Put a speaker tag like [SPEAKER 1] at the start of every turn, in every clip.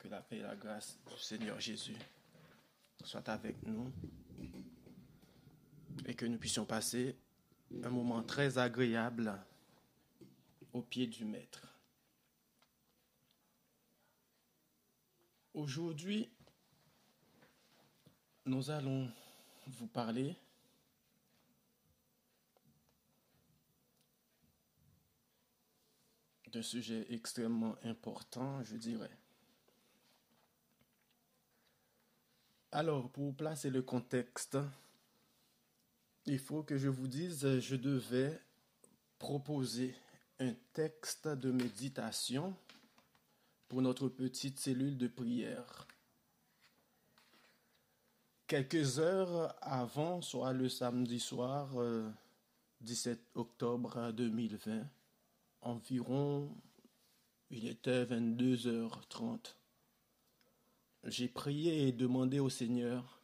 [SPEAKER 1] Que la paix et la grâce du Seigneur Jésus soient avec nous et que nous puissions passer un moment très agréable au pied du Maître. Aujourd'hui, nous allons vous parler d'un sujet extrêmement important, je dirais. Alors, pour placer le contexte, il faut que je vous dise, je devais proposer un texte de méditation pour notre petite cellule de prière. Quelques heures avant, soit le samedi soir, 17 octobre 2020, environ, il était 22h30. J'ai prié et demandé au Seigneur,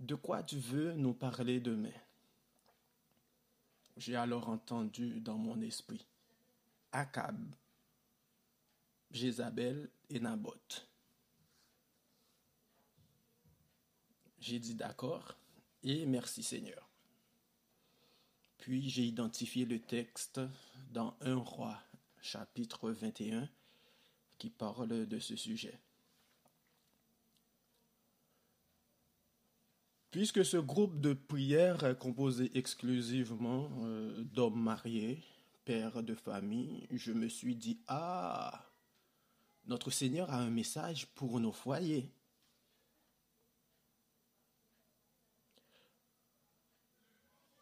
[SPEAKER 1] de quoi tu veux nous parler demain? J'ai alors entendu dans mon esprit, Akab, Jézabel et Naboth. J'ai dit d'accord et merci Seigneur. Puis j'ai identifié le texte dans 1 Roi, chapitre 21, qui parle de ce sujet. Puisque ce groupe de prière est composé exclusivement d'hommes mariés, pères de famille, je me suis dit, notre Seigneur a un message pour nos foyers.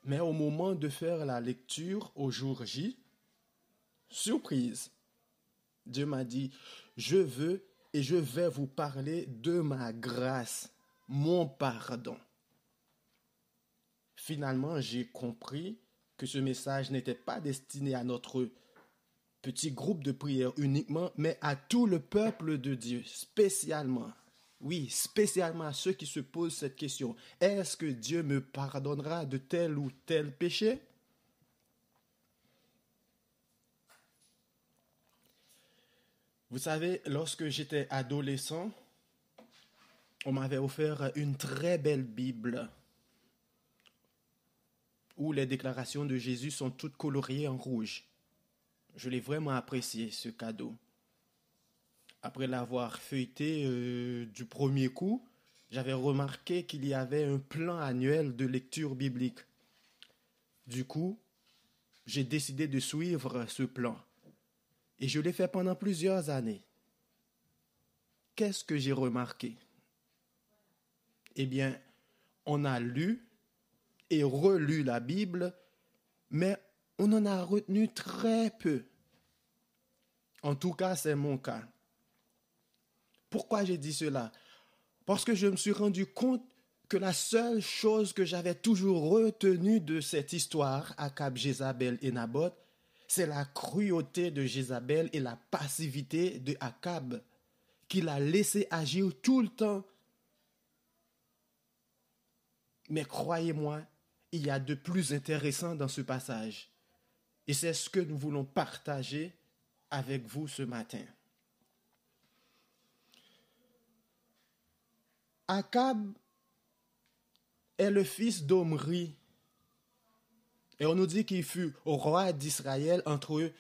[SPEAKER 1] Mais au moment de faire la lecture au jour J, surprise, Dieu m'a dit, je veux et je vais vous parler de ma grâce, mon pardon. Finalement, j'ai compris que ce message n'était pas destiné à notre petit groupe de prière uniquement, mais à tout le peuple de Dieu, spécialement. Oui, spécialement à ceux qui se posent cette question. Est-ce que Dieu me pardonnera de tel ou tel péché? Vous savez, lorsque j'étais adolescent, on m'avait offert une très belle Bible où les déclarations de Jésus sont toutes coloriées en rouge. Je l'ai vraiment apprécié, ce cadeau. Après l'avoir feuilleté du premier coup, j'avais remarqué qu'il y avait un plan annuel de lecture biblique. Du coup, j'ai décidé de suivre ce plan. Et je l'ai fait pendant plusieurs années. Qu'est-ce que j'ai remarqué? Eh bien, on a lu et relu la Bible, mais on en a retenu très peu. En tout cas, c'est mon cas. Pourquoi j'ai dit cela? Parce que je me suis rendu compte que la seule chose que j'avais toujours retenue de cette histoire, Akab, Jézabel et Naboth, c'est la cruauté de Jézabel et la passivité de Akab, qui l'a laissé agir tout le temps. Mais croyez-moi, il y a de plus intéressant dans ce passage. Et c'est ce que nous voulons partager avec vous ce matin. Akab est le fils d'Omri. Et on nous dit qu'il fut roi d'Israël entre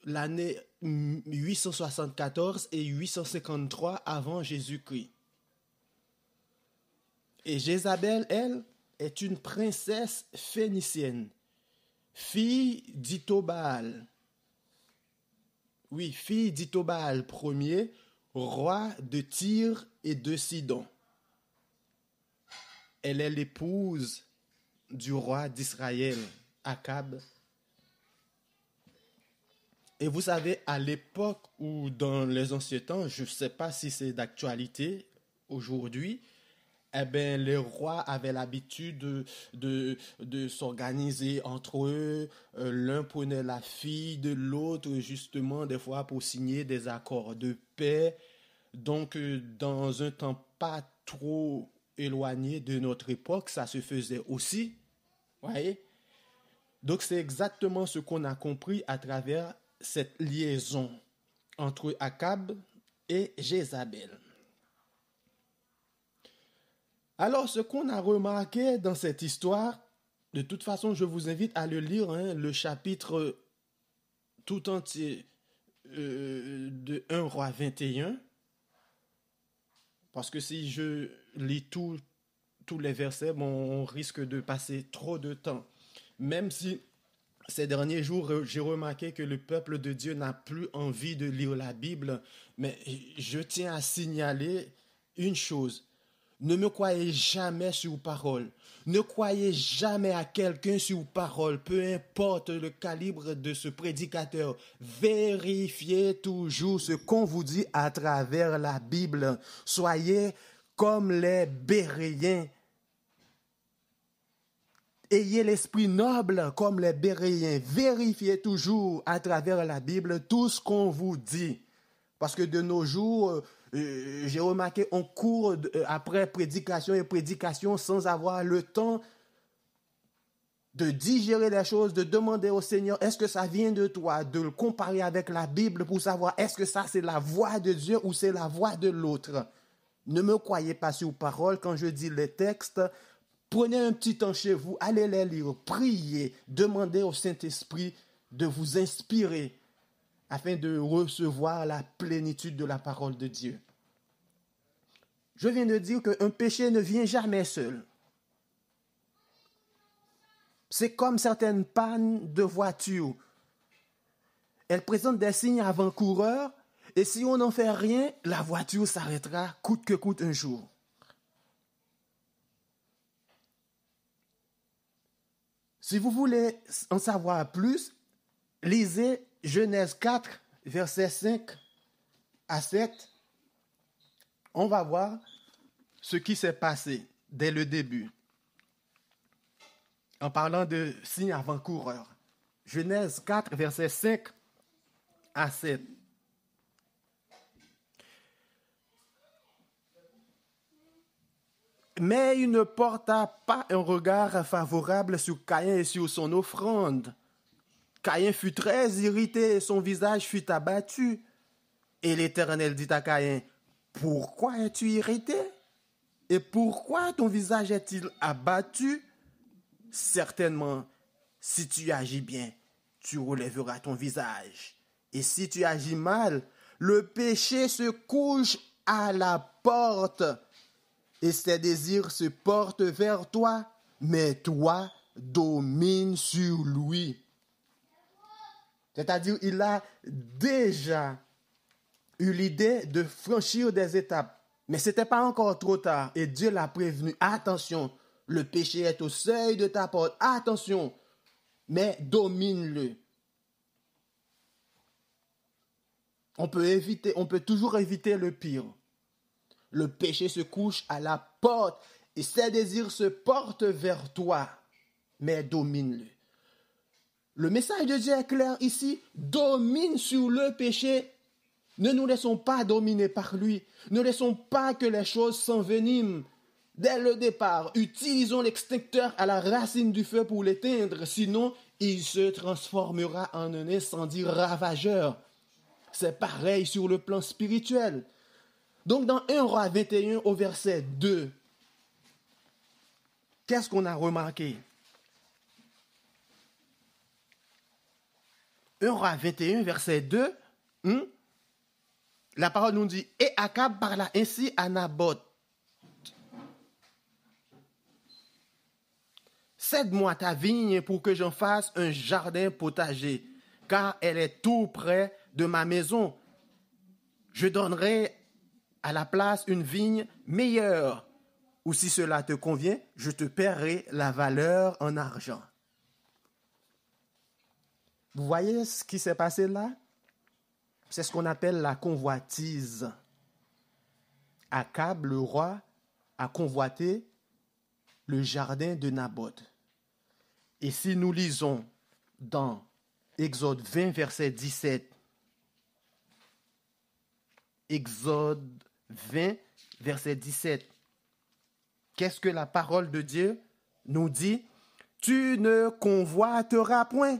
[SPEAKER 1] l'année 874 et 853 avant Jésus-Christ. Et Jézabel, elle, est une princesse phénicienne, fille d'Itobal. Oui, fille d'Itobal Ier, roi de Tyr et de Sidon. Elle est l'épouse du roi d'Israël, Akab. Et vous savez, à l'époque ou dans les anciens temps, je ne sais pas si c'est d'actualité aujourd'hui, eh bien, les rois avaient l'habitude de s'organiser entre eux. L'un prenait la fille de l'autre, justement, des fois pour signer des accords de paix. Donc, dans un temps pas trop éloigné de notre époque, ça se faisait aussi. Voyez? Donc, c'est exactement ce qu'on a compris à travers cette liaison. entre Akab et Jézabel. Alors, ce qu'on a remarqué dans cette histoire, de toute façon, je vous invite à le lire, le chapitre tout entier de 1 roi 21, parce que si je lis tous les versets, bon, on risque de passer trop de temps. Même si ces derniers jours, j'ai remarqué que le peuple de Dieu n'a plus envie de lire la Bible, mais je tiens à signaler une chose. Ne me croyez jamais sur parole. Ne croyez jamais à quelqu'un sur parole, peu importe le calibre de ce prédicateur. Vérifiez toujours ce qu'on vous dit à travers la Bible. Soyez comme les Béréens. Ayez l'esprit noble comme les Béréens. Vérifiez toujours à travers la Bible tout ce qu'on vous dit. Parce que de nos jours, j'ai remarqué, on court après prédication et prédication sans avoir le temps de digérer les choses, de demander au Seigneur, est-ce que ça vient de toi, de le comparer avec la Bible pour savoir est-ce que ça c'est la voix de Dieu ou c'est la voix de l'autre. Ne me croyez pas sur parole quand je dis les textes. Prenez un petit temps chez vous, allez les lire, priez, demandez au Saint-Esprit de vous inspirer afin de recevoir la plénitude de la parole de Dieu. Je viens de dire qu'un péché ne vient jamais seul. C'est comme certaines pannes de voiture. Elles présentent des signes avant-coureurs et si on n'en fait rien, la voiture s'arrêtera coûte que coûte un jour. Si vous voulez en savoir plus, lisez Genèse 4, versets 5 à 7. On va voir ce qui s'est passé dès le début. En parlant de signes avant-coureurs. Genèse 4, versets 5 à 7. Mais il ne porta pas un regard favorable sur Caïn et sur son offrande. Caïn fut très irrité et son visage fut abattu. Et l'Éternel dit à Caïn, « Pourquoi es-tu irrité? Et pourquoi ton visage est-il abattu? Certainement, si tu agis bien, tu relèveras ton visage. Et si tu agis mal, le péché se couche à la porte. Et ses désirs se portent vers toi, mais toi domines sur lui. » C'est-à-dire, il a déjà eu l'idée de franchir des étapes. Mais ce n'était pas encore trop tard. Et Dieu l'a prévenu. Attention, le péché est au seuil de ta porte. Attention, mais domine-le. On peut toujours éviter le pire. Le péché se couche à la porte et ses désirs se portent vers toi, mais domine-le. Le message de Dieu est clair ici. Domine sur le péché. Ne nous laissons pas dominer par lui. Ne laissons pas que les choses s'enveniment. Dès le départ, utilisons l'extincteur à la racine du feu pour l'éteindre. Sinon, il se transformera en un incendie ravageur. C'est pareil sur le plan spirituel. Donc, dans 1 Roi 21 au verset 2, qu'est-ce qu'on a remarqué? 1 Roi 21, verset 2, la parole nous dit, « Et Akab parla ainsi à Naboth. Cède-moi ta vigne pour que j'en fasse un jardin potager, car elle est tout près de ma maison. Je donnerai à la place une vigne meilleure, ou si cela te convient, je te paierai la valeur en argent. » Vous voyez ce qui s'est passé là? C'est ce qu'on appelle la convoitise. Akab, le roi, a convoité le jardin de Naboth. Et si nous lisons dans Exode 20, verset 17, Exode 20, verset 17, qu'est-ce que la parole de Dieu nous dit? « Tu ne convoiteras point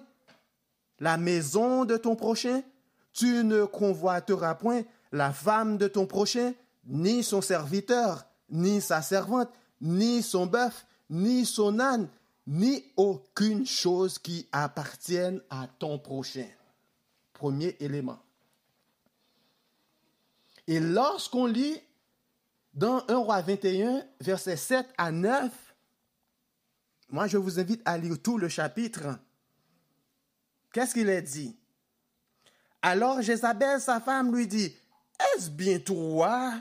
[SPEAKER 1] la maison de ton prochain, Tu ne convoiteras point la femme de ton prochain, ni son serviteur, ni sa servante, ni son bœuf, ni son âne, ni aucune chose qui appartienne à ton prochain. Premier élément. Et lorsqu'on lit dans 1 Roi 21, versets 7 à 9, moi je vous invite à lire tout le chapitre. Qu'est-ce qu'il est dit? Alors Jézabel, sa femme, lui dit, est-ce bien toi,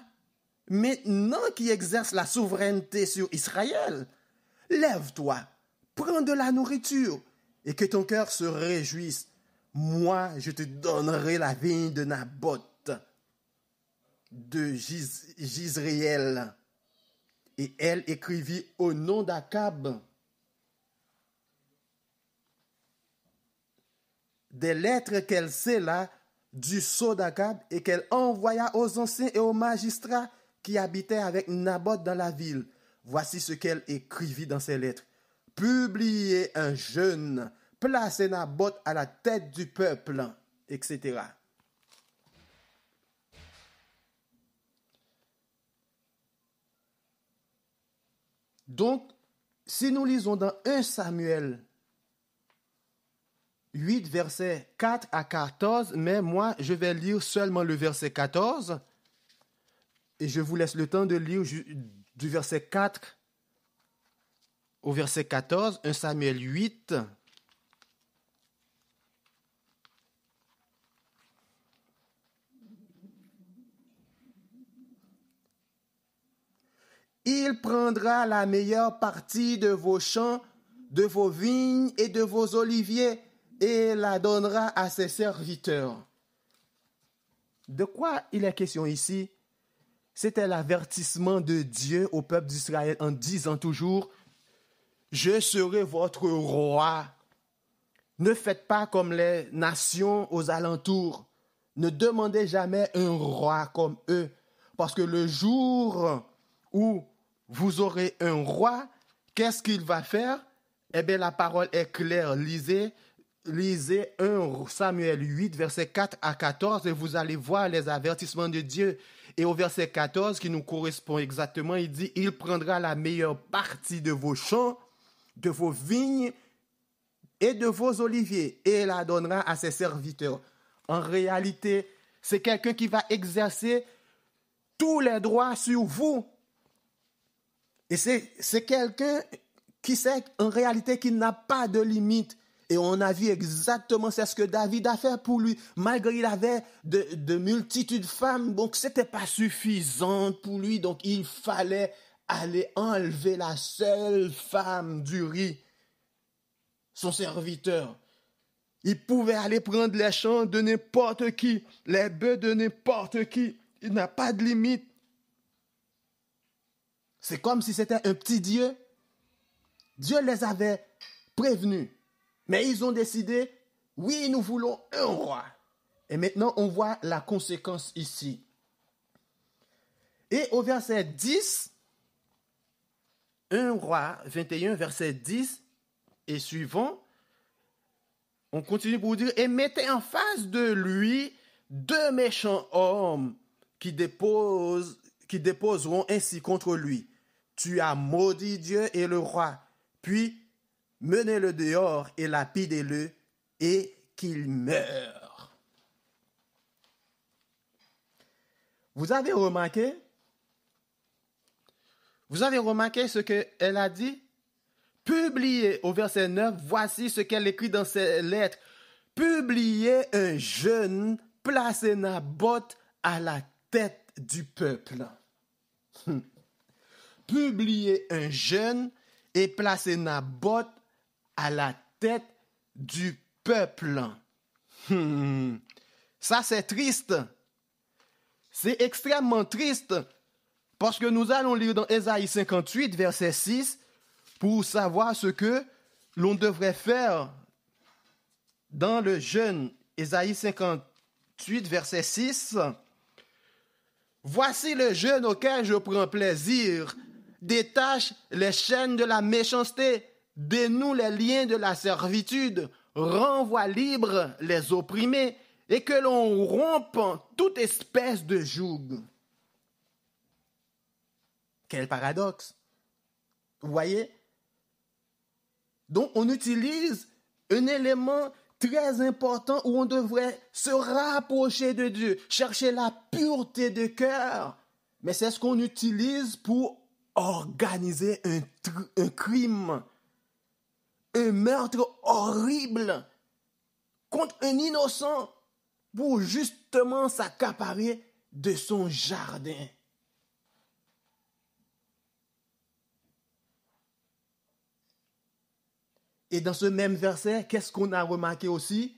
[SPEAKER 1] maintenant qui exerce la souveraineté sur Israël? Lève-toi, prends de la nourriture et que ton cœur se réjouisse. Moi, je te donnerai la vigne de Naboth de Jizréel. Et elle écrivit au nom d'Akab des lettres qu'elle scella du sceau d'Akab et qu'elle envoya aux anciens et aux magistrats qui habitaient avec Naboth dans la ville. Voici ce qu'elle écrivit dans ces lettres. Publiez un jeûne, placez Naboth à la tête du peuple, etc. Donc, si nous lisons dans 1 Samuel 8, versets 4 à 14, mais moi, je vais lire seulement le verset 14, et je vous laisse le temps de lire du verset 4 au verset 14, 1 Samuel 8. Il prendra la meilleure partie de vos champs, de vos vignes et de vos oliviers, et la donnera à ses serviteurs. De quoi il est question ici? C'était l'avertissement de Dieu au peuple d'Israël en disant toujours, « Je serai votre roi. Ne faites pas comme les nations aux alentours. Ne demandez jamais un roi comme eux. Parce que le jour où vous aurez un roi, qu'est-ce qu'il va faire? Eh bien, la parole est claire. Lisez 1 Samuel 8, versets 4 à 14, et vous allez voir les avertissements de Dieu. Et au verset 14, qui nous correspond exactement, il dit, « Il prendra la meilleure partie de vos champs, de vos vignes et de vos oliviers, et la donnera à ses serviteurs. » En réalité, c'est quelqu'un qui va exercer tous les droits sur vous. Et c'est quelqu'un qui sait en réalité qu'il n'a pas de limite. Et on a vu exactement c'est ce que David a fait pour lui. Malgré qu'il avait de multitudes de femmes, donc ce n'était pas suffisant pour lui. Donc il fallait aller enlever la seule femme d'Uri, son serviteur. Il pouvait aller prendre les champs de n'importe qui, les bœufs de n'importe qui. Il n'a pas de limite. C'est comme si c'était un petit Dieu. Dieu les avait prévenus. Mais ils ont décidé, oui, nous voulons un roi. Et maintenant, on voit la conséquence ici. Et au verset 10, 1 Roi 21, verset 10 et suivant, on continue pour dire, et mettez en face de lui 2 méchants hommes qui déposeront ainsi contre lui. Tu as maudit Dieu et le roi, puis menez-le dehors et lapidez-le et qu'il meure. Vous avez remarqué ce qu'elle a dit? Publiez au verset 9, voici ce qu'elle écrit dans ses lettres. Publiez un jeûne, placez Naboth à la tête du peuple. Publiez un jeûne et placez Naboth à la tête du peuple. Ça, c'est triste. C'est extrêmement triste parce que nous allons lire dans Ésaïe 58, verset 6, pour savoir ce que l'on devrait faire dans le jeûne. Ésaïe 58, verset 6. Voici le jeûne auquel je prends plaisir. Détache les chaînes de la méchanceté, dénoue les liens de la servitude, renvoie libres les opprimés et que l'on rompe toute espèce de joug. Quel paradoxe. Vous voyez? Donc, on utilise un élément très important où on devrait se rapprocher de Dieu, chercher la pureté de cœur. Mais c'est ce qu'on utilise pour organiser un crime, un meurtre horrible contre un innocent pour justement s'accaparer de son jardin. Et dans ce même verset, qu'est-ce qu'on a remarqué aussi?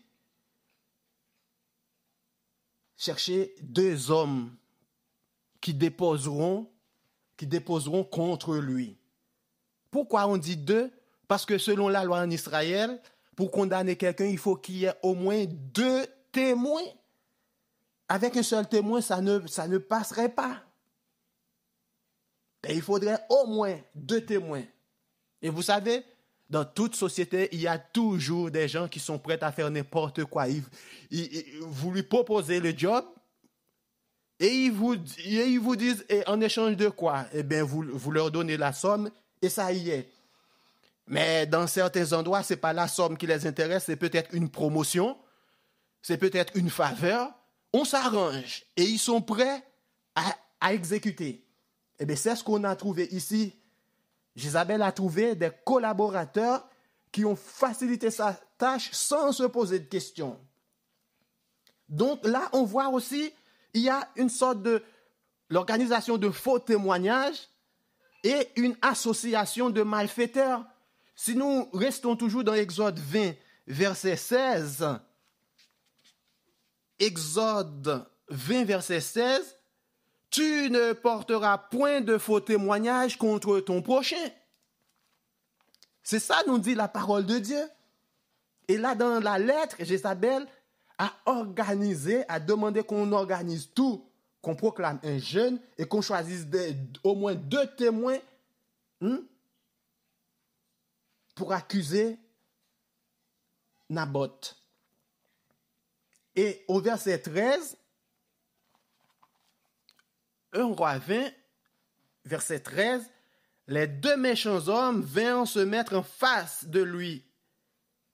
[SPEAKER 1] Chercher deux hommes qui déposeront contre lui. Pourquoi on dit deux? Parce que selon la loi en Israël, pour condamner quelqu'un, il faut qu'il y ait au moins deux témoins. Avec un seul témoin, ça ne passerait pas. Et il faudrait au moins deux témoins. Et vous savez, dans toute société, il y a toujours des gens qui sont prêts à faire n'importe quoi. Vous lui proposez le job et ils vous disent, et en échange de quoi? Eh bien, vous leur donnez la somme et ça y est. Mais dans certains endroits, ce n'est pas la somme qui les intéresse, c'est peut-être une promotion, c'est peut-être une faveur. On s'arrange et ils sont prêts à exécuter. Eh bien, c'est ce qu'on a trouvé ici. Jézabel a trouvé des collaborateurs qui ont facilité sa tâche sans se poser de questions. Donc là, on voit aussi, il y a une sorte de l'organisation de faux témoignages et une association de malfaiteurs. Si nous restons toujours dans Exode 20, verset 16, Exode 20, verset 16, tu ne porteras point de faux témoignages contre ton prochain. C'est ça, nous dit la parole de Dieu. Et là, dans la lettre, Jézabel a demandé qu'on organise tout, qu'on proclame un jeûne et qu'on choisisse au moins deux témoins pour accuser Naboth. Et au verset 13, 1 Roi 20, verset 13, les deux méchants hommes vinrent se mettre en face de lui.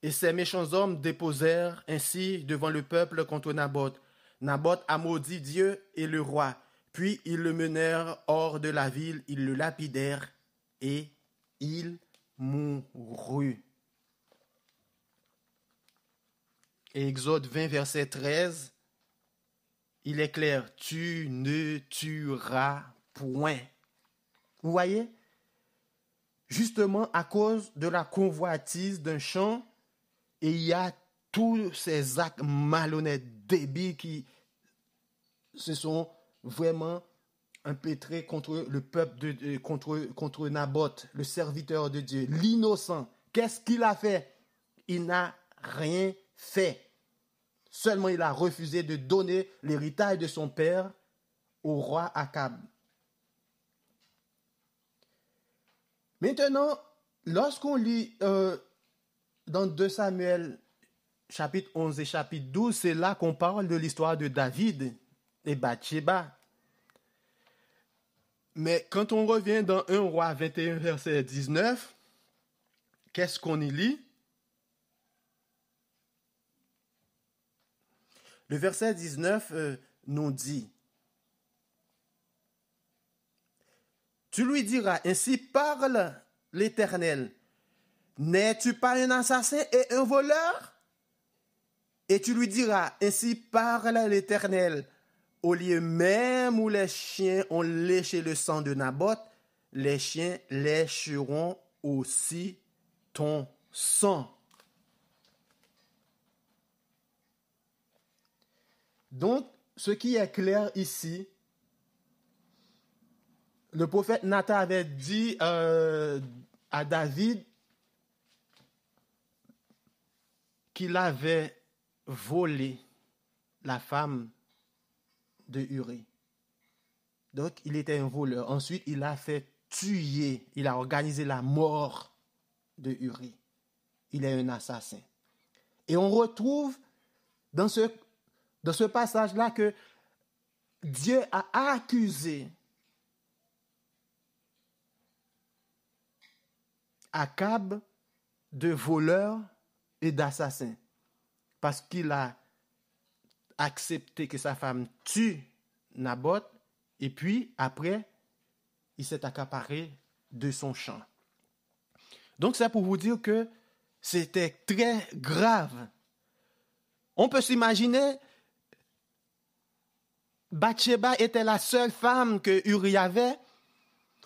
[SPEAKER 1] Et ces méchants hommes déposèrent ainsi devant le peuple contre Naboth. Naboth a maudit Dieu et le roi. Puis ils le menèrent hors de la ville, ils le lapidèrent et il mourut. Et Exode 20, verset 13, il est clair, tu ne tueras point. Vous voyez? Justement à cause de la convoitise d'un champ, et il y a tous ces actes malhonnêtes, débiles qui se sont vraiment impétrés contre le peuple, contre Naboth, le serviteur de Dieu, l'innocent. Qu'est-ce qu'il a fait? Il n'a rien fait. Seulement, il a refusé de donner l'héritage de son père au roi Akab. Maintenant, lorsqu'on lit dans 2 Samuel, chapitre 11 et chapitre 12, c'est là qu'on parle de l'histoire de David et Bathsheba. Mais quand on revient dans 1 Roi 21, verset 19, qu'est-ce qu'on y lit? Le verset 19 nous dit, « Tu lui diras, ainsi parle l'Éternel, n'es-tu pas un assassin et un voleur? Et tu lui diras, ainsi parle l'Éternel, au lieu même où les chiens ont léché le sang de Naboth, les chiens lécheront aussi ton sang. » Donc, ce qui est clair ici, le prophète Nathan avait dit à David qu'il avait volé la femme de Uri. Donc, il était un voleur. Ensuite, il a fait tuer, il a organisé la mort de Uri. Il est un assassin. Et on retrouve dans ce dans ce passage-là que Dieu a accusé Akab de voleur et d'assassin parce qu'il a accepté que sa femme tue Naboth et puis après, il s'est accaparé de son champ. Donc c'est pour vous dire que c'était très grave. On peut s'imaginer, Bathsheba était la seule femme que Uri avait.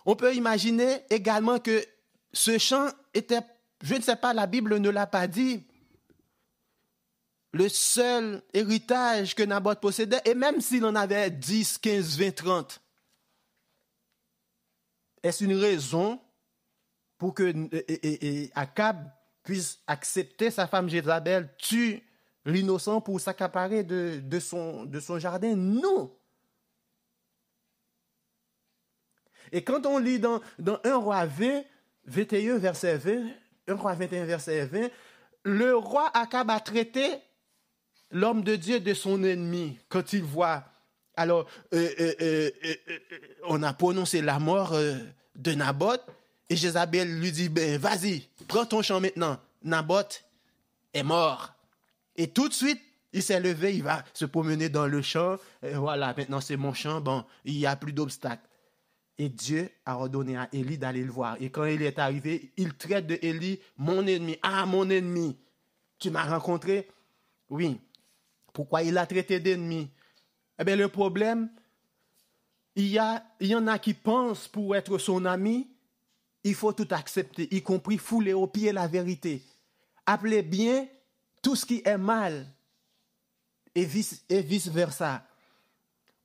[SPEAKER 1] On peut imaginer également que ce champ était, je ne sais pas, la Bible ne l'a pas dit, le seul héritage que Naboth possédait, et même s'il en avait 10, 15, 20, 30, est-ce une raison pour que Akab puisse accepter sa femme Jézabel, tue l'innocent pour s'accaparer de son jardin? Non. Et quand on lit dans 1 Roi 21, verset 20, 1 Roi 21, verset 20, le roi Akab a traité l'homme de Dieu de son ennemi quand il voit. Alors, on a prononcé la mort de Naboth et Jézabel lui dit, ben vas-y, prends ton champ maintenant. Naboth est mort. Et tout de suite, il s'est levé, il va se promener dans le champ. Et voilà, maintenant c'est mon champ, bon, il n'y a plus d'obstacles. Et Dieu a ordonné à Élie d'aller le voir. Et quand il est arrivé, il traite de Élie, mon ennemi. Ah, mon ennemi, tu m'as rencontré? Oui. Pourquoi il l'a traité d'ennemi? Eh bien, le problème, il y en a qui pensent pour être son ami, il faut tout accepter, y compris fouler aux pieds la vérité. Appeler bien tout ce qui est mal et vice-versa.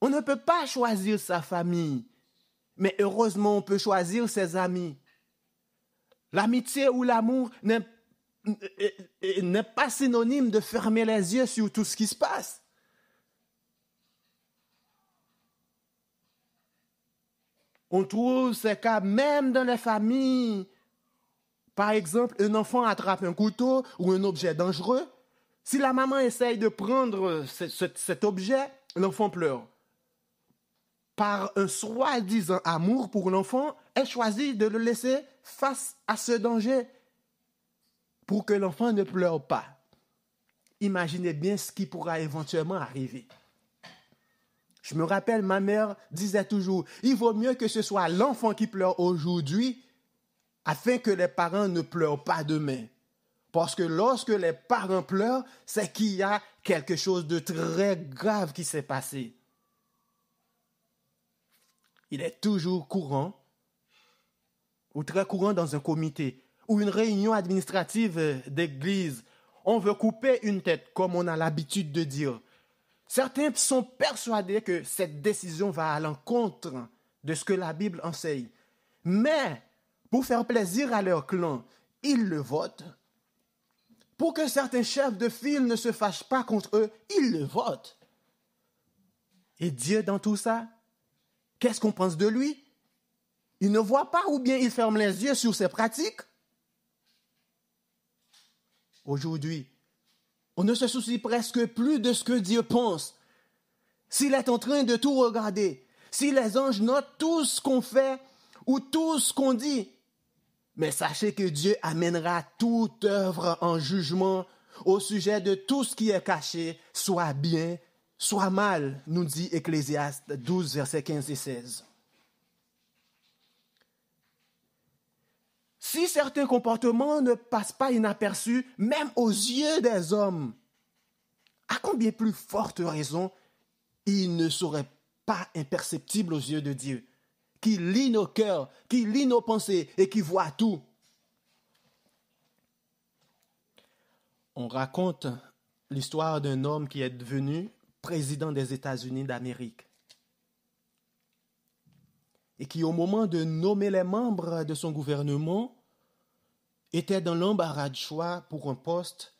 [SPEAKER 1] On ne peut pas choisir sa famille, mais heureusement, on peut choisir ses amis. L'amitié ou l'amour n'est pas synonyme de fermer les yeux sur tout ce qui se passe. On trouve ces cas même dans les familles. Par exemple, un enfant attrape un couteau ou un objet dangereux. Si la maman essaye de prendre cet objet, l'enfant pleure. Par un soi-disant amour pour l'enfant, elle choisit de le laisser face à ce danger pour que l'enfant ne pleure pas. Imaginez bien ce qui pourra éventuellement arriver. Je me rappelle, ma mère disait toujours, il vaut mieux que ce soit l'enfant qui pleure aujourd'hui afin que les parents ne pleurent pas demain. Parce que lorsque les parents pleurent, c'est qu'il y a quelque chose de très grave qui s'est passé. Il est toujours courant, ou très courant dans un comité, ou une réunion administrative d'église. On veut couper une tête, comme on a l'habitude de dire. Certains sont persuadés que cette décision va à l'encontre de ce que la Bible enseigne. Mais, pour faire plaisir à leur clan, ils le votent. Pour que certains chefs de file ne se fâchent pas contre eux, ils le votent. Et Dieu, dans tout ça, qu'est-ce qu'on pense de lui? Il ne voit pas ou bien il ferme les yeux sur ses pratiques? Aujourd'hui, on ne se soucie presque plus de ce que Dieu pense. S'il est en train de tout regarder, si les anges notent tout ce qu'on fait ou tout ce qu'on dit, mais sachez que Dieu amènera toute œuvre en jugement au sujet de tout ce qui est caché, soit bien, soit mal, nous dit Ecclésiaste 12, versets 15 et 16. Si certains comportements ne passent pas inaperçus, même aux yeux des hommes, à combien plus forte raison ils ne seraient pas imperceptibles aux yeux de Dieu, qui lit nos cœurs, qui lit nos pensées et qui voit tout. On raconte l'histoire d'un homme qui est devenu président des États-Unis d'Amérique et qui, au moment de nommer les membres de son gouvernement, était dans l'embarras de choix pour un poste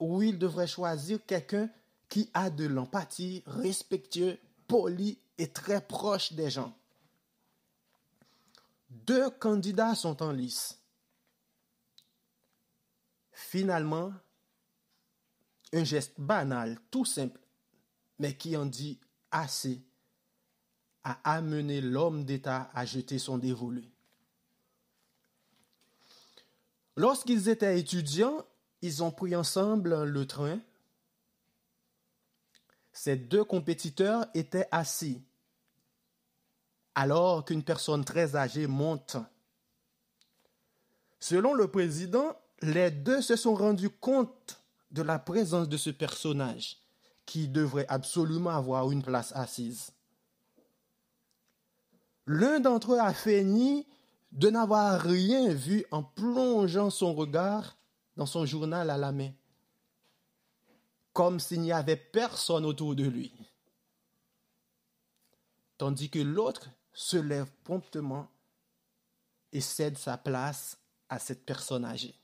[SPEAKER 1] où il devrait choisir quelqu'un qui a de l'empathie, respectueux, poli et très proche des gens. 2 candidats sont en lice. Finalement, un geste banal, tout simple, mais qui en dit assez à amener l'homme d'État à jeter son dévolu. Lorsqu'ils étaient étudiants, ils ont pris ensemble le train. Ces deux compétiteurs étaient assis, alors qu'une personne très âgée monte. Selon le président, les deux se sont rendus compte de la présence de ce personnage qui devrait absolument avoir une place assise. L'un d'entre eux a feigni de n'avoir rien vu en plongeant son regard dans son journal à la main, comme s'il n'y avait personne autour de lui. Tandis que l'autre se lève promptement et cède sa place à cette personne âgée.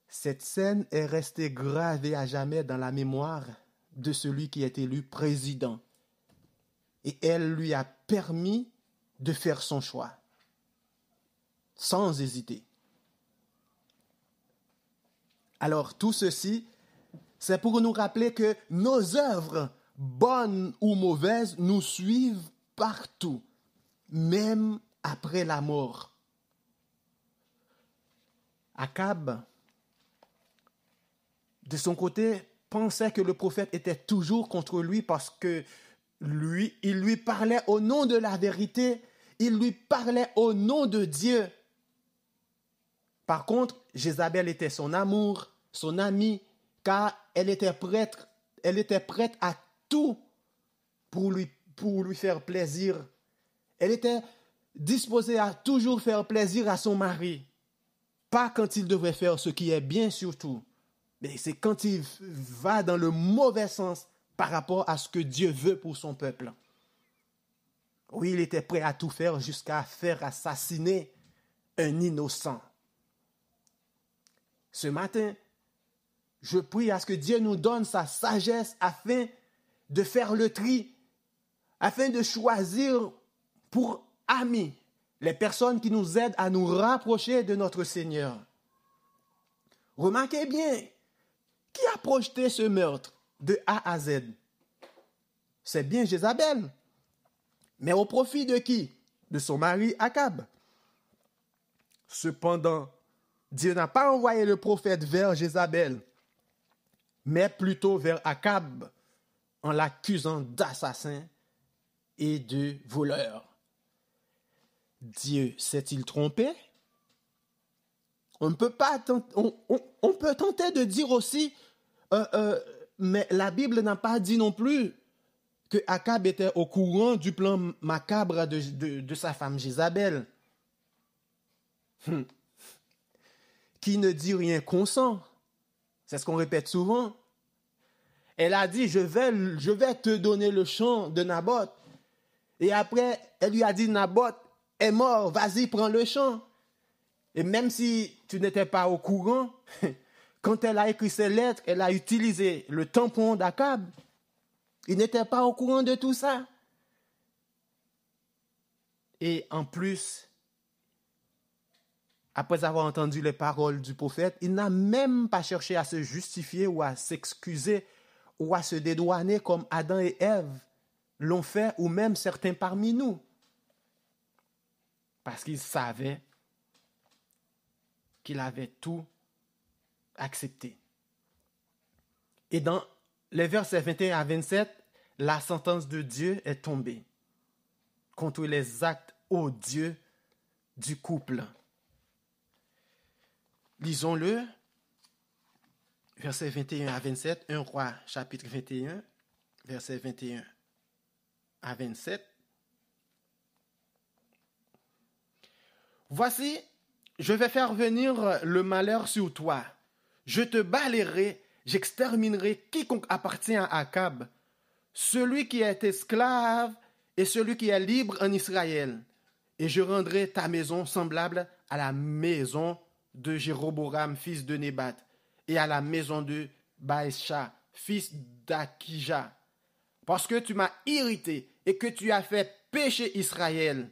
[SPEAKER 1] Cette scène est restée gravée à jamais dans la mémoire de celui qui est élu président. Et elle lui a permis de faire son choix, sans hésiter. Alors, tout ceci, c'est pour nous rappeler que nos œuvres, bonnes ou mauvaises, nous suivent partout, même après la mort. Akab, de son côté, pensait que le prophète était toujours contre lui parce que il lui parlait au nom de la vérité, il lui parlait au nom de Dieu. Par contre, Jézabel était son amour, son amie, car elle était prête à tout pour lui faire plaisir. Elle était disposée à toujours faire plaisir à son mari. Pas quand il devrait faire ce qui est bien surtout, mais c'est quand il va dans le mauvais sens par rapport à ce que Dieu veut pour son peuple. Oui, il était prêt à tout faire jusqu'à faire assassiner un innocent. Ce matin, je prie à ce que Dieu nous donne sa sagesse afin de faire le tri, afin de choisir pour amis les personnes qui nous aident à nous rapprocher de notre Seigneur. Remarquez bien, qui a projeté ce meurtre de A à Z? C'est bien Jézabel. Mais au profit de qui? De son mari Akab. Cependant, Dieu n'a pas envoyé le prophète vers Jézabel, mais plutôt vers Akab, en l'accusant d'assassin et de voleur. Dieu s'est-il trompé? On peut tenter de dire aussi, mais la Bible n'a pas dit non plus que Akab était au courant du plan macabre de sa femme Jézabel. Qui ne dit rien consent. C'est ce qu'on répète souvent. Elle a dit, je vais te donner le champ de Naboth. Et après, elle lui a dit, Naboth est mort, vas-y, prends le champ. Et même si tu n'étais pas au courant, quand elle a écrit ces lettres, elle a utilisé le tampon d'Akab. Il n'était pas au courant de tout ça. Et en plus, après avoir entendu les paroles du prophète, il n'a même pas cherché à se justifier ou à s'excuser ou à se dédouaner comme Adam et Ève l'ont fait, ou même certains parmi nous. Parce qu'il savait qu'il avait tout accepté. Et dans les versets 21 à 27, la sentence de Dieu est tombée contre les actes odieux du couple. Lisons-le, versets 21 à 27, 1 Roi, chapitre 21, versets 21 à 27. Voici, je vais faire venir le malheur sur toi. Je te balayerai, j'exterminerai quiconque appartient à Akab, celui qui est esclave et celui qui est libre en Israël. Et je rendrai ta maison semblable à la maison de Jéroboam, fils de Nébat, et à la maison de Baïsha, fils d'Akija, parce que tu m'as irrité et que tu as fait pécher Israël.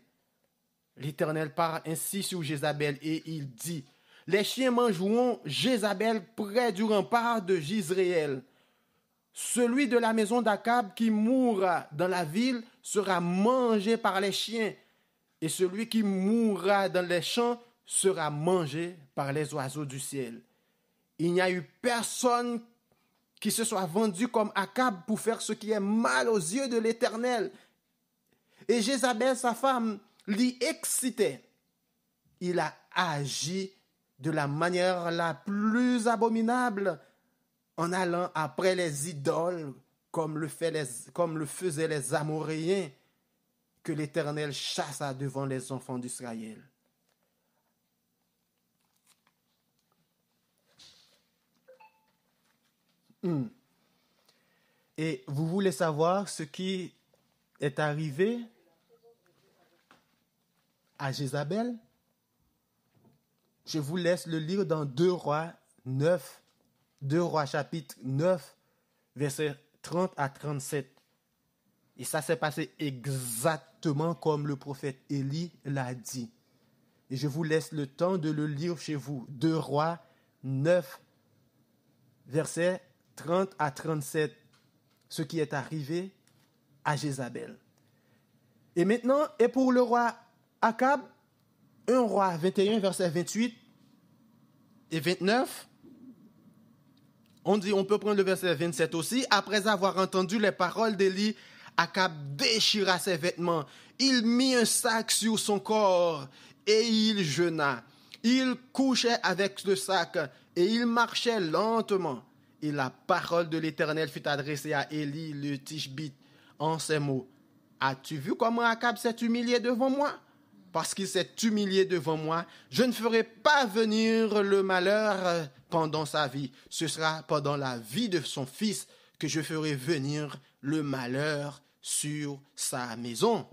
[SPEAKER 1] L'Éternel parle ainsi sur Jézabel et il dit, les chiens mangeront Jézabel près du rempart de Jizréel. celui de la maison d'Akab qui mourra dans la ville sera mangé par les chiens, et celui qui mourra dans les champs sera mangé par les oiseaux du ciel. Il n'y a eu personne qui se soit vendu comme Akab pour faire ce qui est mal aux yeux de l'Éternel. Et Jézabel, sa femme, l'y excitait. Il a agi de la manière la plus abominable en allant après les idoles comme le faisaient les Amoréens que l'Éternel chassa devant les enfants d'Israël. Et vous voulez savoir ce qui est arrivé à Jézabel? Je vous laisse le lire dans 2 Rois 9, 2 Rois chapitre 9, versets 30 à 37. Et ça s'est passé exactement comme le prophète Élie l'a dit. Et je vous laisse le temps de le lire chez vous. 2 Rois 9, versets 30 à 37, ce qui est arrivé à Jézabel. Et maintenant, et pour le roi Akab, 1 Roi 21, versets 28 et 29, on peut prendre le verset 27 aussi. Après avoir entendu les paroles d'Élie, Akab déchira ses vêtements. Il mit un sac sur son corps et il jeûna. Il couchait avec le sac et il marchait lentement. Et la parole de l'Éternel fut adressée à Élie le Tishbite en ces mots. As-tu vu comment Akab s'est humilié devant moi? Parce qu'il s'est humilié devant moi, je ne ferai pas venir le malheur pendant sa vie. Ce sera pendant la vie de son fils que je ferai venir le malheur sur sa maison.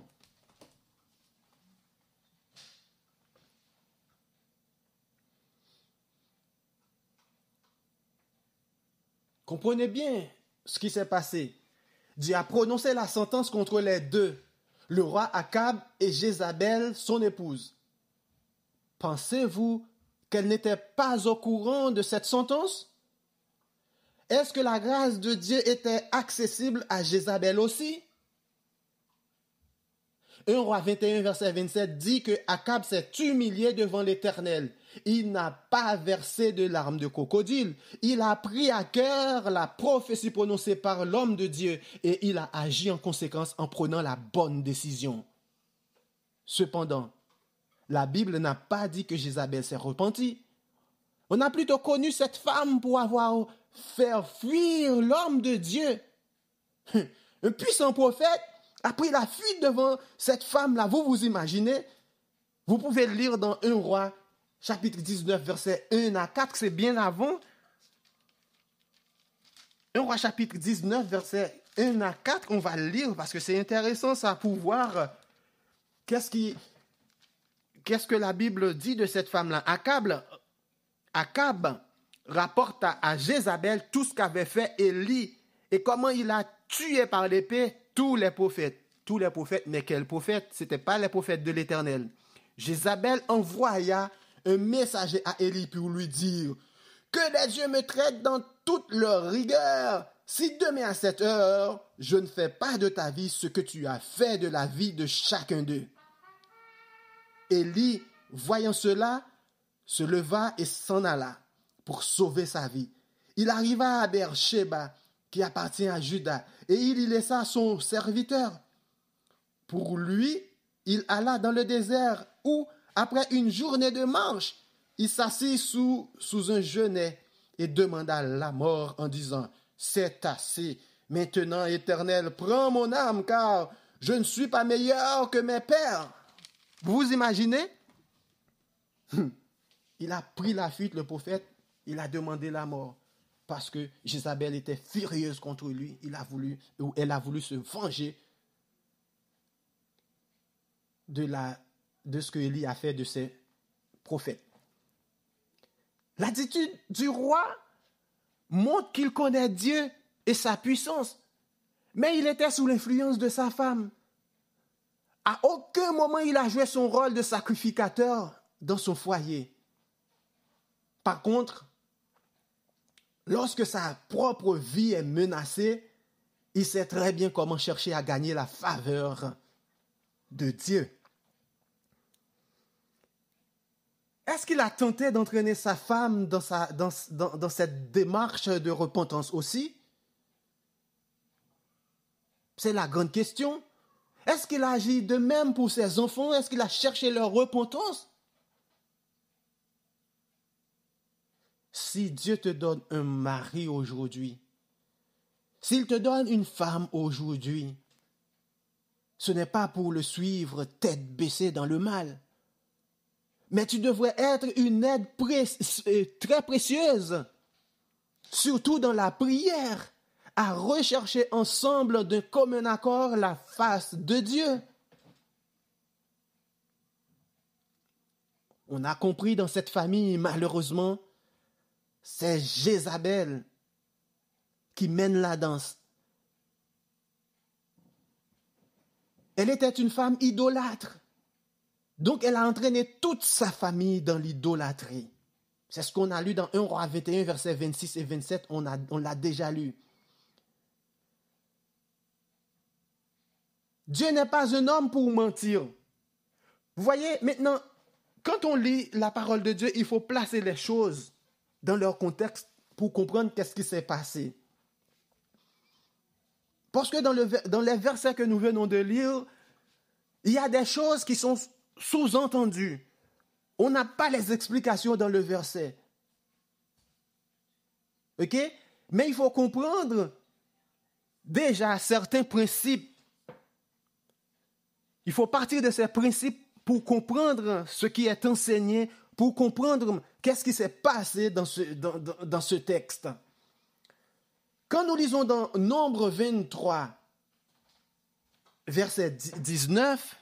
[SPEAKER 1] Comprenez bien ce qui s'est passé. Dieu a prononcé la sentence contre les deux, le roi Akab et Jézabel, son épouse. Pensez-vous qu'elle n'était pas au courant de cette sentence? Est-ce que la grâce de Dieu était accessible à Jézabel aussi? 1 Roi 21, verset 27 dit que Akab s'est humilié devant l'Éternel. Il n'a pas versé de larmes de crocodile. Il a pris à cœur la prophétie prononcée par l'homme de Dieu et il a agi en conséquence en prenant la bonne décision. Cependant, la Bible n'a pas dit que Jézabel s'est repentie. On a plutôt connu cette femme pour avoir fait fuir l'homme de Dieu. Un puissant prophète a pris la fuite devant cette femme-là. Vous vous imaginez? Vous pouvez le lire dans 1 Roi, chapitre 19, versets 1 à 4. C'est bien avant. 1 Roi, chapitre 19, versets 1 à 4. On va le lire parce que c'est intéressant ça pour voir qu'est-ce que la Bible dit de cette femme-là. Akab rapporte à Jézabel tout ce qu'avait fait Élie et comment il a tué par l'épée tous les prophètes. Tous les prophètes, mais quels prophètes? Ce n'étaient pas les prophètes de l'Éternel. Jézabel envoya un messager à Élie pour lui dire que les dieux me traitent dans toute leur rigueur. Si demain à cette heure, je ne fais pas de ta vie ce que tu as fait de la vie de chacun d'eux. Élie, voyant cela, se leva et s'en alla pour sauver sa vie. Il arriva à Beersheba, qui appartient à Juda, et il y laissa son serviteur. Pour lui, il alla dans le désert où, après une journée de marche, il s'assit sous un genêt et demanda la mort en disant « C'est assez. Maintenant, Éternel, prends mon âme, car je ne suis pas meilleur que mes pères. » Vous vous imaginez? Il a pris la fuite, le prophète, il a demandé la mort. Parce que Jézabel était furieuse contre lui. Elle a voulu se venger de ce que Élie a fait de ses prophètes. L'attitude du roi montre qu'il connaît Dieu et sa puissance. Mais il était sous l'influence de sa femme. À aucun moment il a joué son rôle de sacrificateur dans son foyer. Par contre, lorsque sa propre vie est menacée, il sait très bien comment chercher à gagner la faveur de Dieu. Est-ce qu'il a tenté d'entraîner sa femme dans cette démarche de repentance aussi? C'est la grande question. Est-ce qu'il a agi de même pour ses enfants? Est-ce qu'il a cherché leur repentance? Si Dieu te donne un mari aujourd'hui, s'il te donne une femme aujourd'hui, ce n'est pas pour le suivre tête baissée dans le mal. Mais tu devrais être une aide très précieuse, surtout dans la prière, à rechercher ensemble d'un commun accord la face de Dieu. On a compris dans cette famille, malheureusement, c'est Jézabel qui mène la danse. Elle était une femme idolâtre. Donc, elle a entraîné toute sa famille dans l'idolâtrie. C'est ce qu'on a lu dans 1 Roi 21, versets 26 et 27. On l'a déjà lu. Dieu n'est pas un homme pour mentir. Vous voyez, maintenant, quand on lit la parole de Dieu, il faut placer les choses dans leur contexte pour comprendre qu'est-ce qui s'est passé. Parce que dans les versets que nous venons de lire, il y a des choses qui sont sous-entendues. On n'a pas les explications dans le verset. OK? Mais il faut comprendre déjà certains principes. Il faut partir de ces principes pour comprendre ce qui est enseigné, pour comprendre qu'est-ce qui s'est passé dans ce texte. Quand nous lisons dans Nombre 23, verset 19,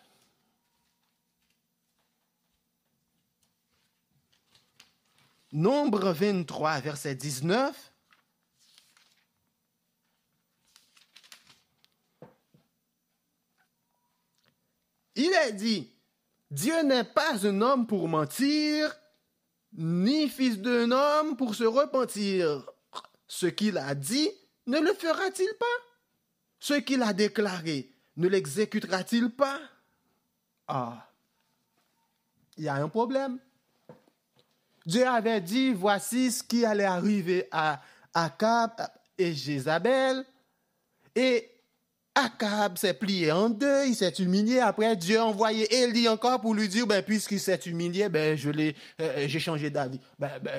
[SPEAKER 1] Nombre 23, verset 19, il est dit, Dieu n'est pas un homme pour mentir, ni fils d'un homme pour se repentir. Ce qu'il a dit, ne le fera-t-il pas? Ce qu'il a déclaré, ne l'exécutera-t-il pas? Ah, il y a un problème. Dieu avait dit, voici ce qui allait arriver à Akab et Jézabel. Et Akab s'est plié en deux, il s'est humilié. Après, Dieu a envoyé Élie encore pour lui dire, puisqu'il s'est humilié, j'ai changé d'avis.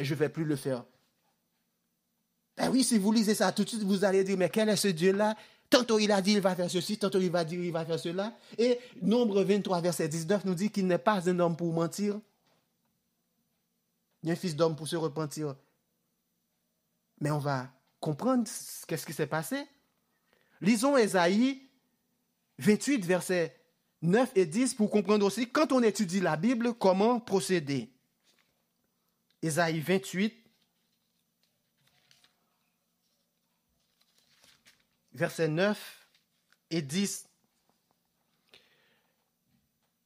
[SPEAKER 1] Je ne vais plus le faire. Oui, si vous lisez ça tout de suite, vous allez dire, mais quel est ce Dieu-là? Tantôt il a dit, il va faire ceci, tantôt il va dire, il va faire cela. Et Nombre 23, verset 19 nous dit qu'il n'est pas un homme pour mentir, ni un fils d'homme pour se repentir. Mais on va comprendre qu'est-ce qui s'est passé. Lisons Ésaïe 28, versets 9 et 10 pour comprendre aussi, quand on étudie la Bible, comment procéder. Ésaïe 28, versets 9 et 10.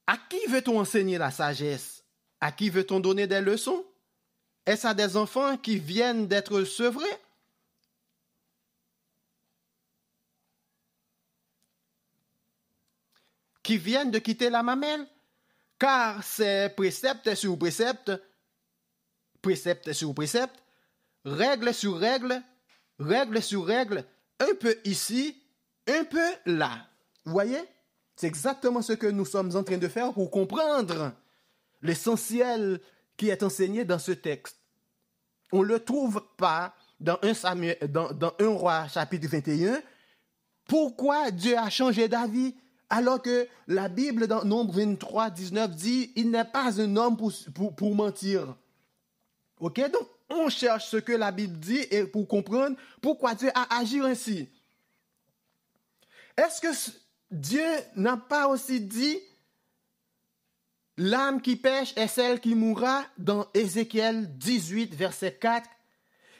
[SPEAKER 1] À qui veut-on enseigner la sagesse? À qui veut-on donner des leçons? Est-ce à des enfants qui viennent d'être sevrés? Qui viennent de quitter la mamelle? Car c'est précepte sur précepte, précepte sur précepte, règle sur règle, règle sur règle, un peu ici, un peu là. Vous voyez? C'est exactement ce que nous sommes en train de faire pour comprendre l'essentiel qui est enseigné dans ce texte. On ne le trouve pas dans 1 Roi chapitre 21. Pourquoi Dieu a changé d'avis alors que la Bible dans Nombre 23, 19 dit « Il n'est pas un homme pour mentir ». Ok, donc on cherche ce que la Bible dit et pour comprendre pourquoi Dieu a agi ainsi. Est-ce que Dieu n'a pas aussi dit l'âme qui pêche est celle qui mourra dans Ézéchiel 18, verset 4.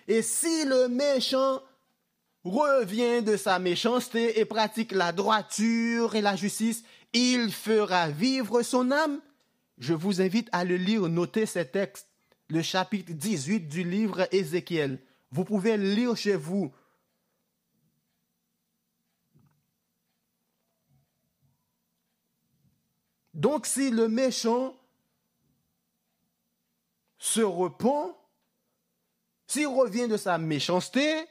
[SPEAKER 1] Et si le méchant revient de sa méchanceté et pratique la droiture et la justice, il fera vivre son âme. Je vous invite à le lire, noter ces textes, le chapitre 18 du livre Ézéchiel. Vous pouvez lire chez vous. Donc, si le méchant se repent, s'il revient de sa méchanceté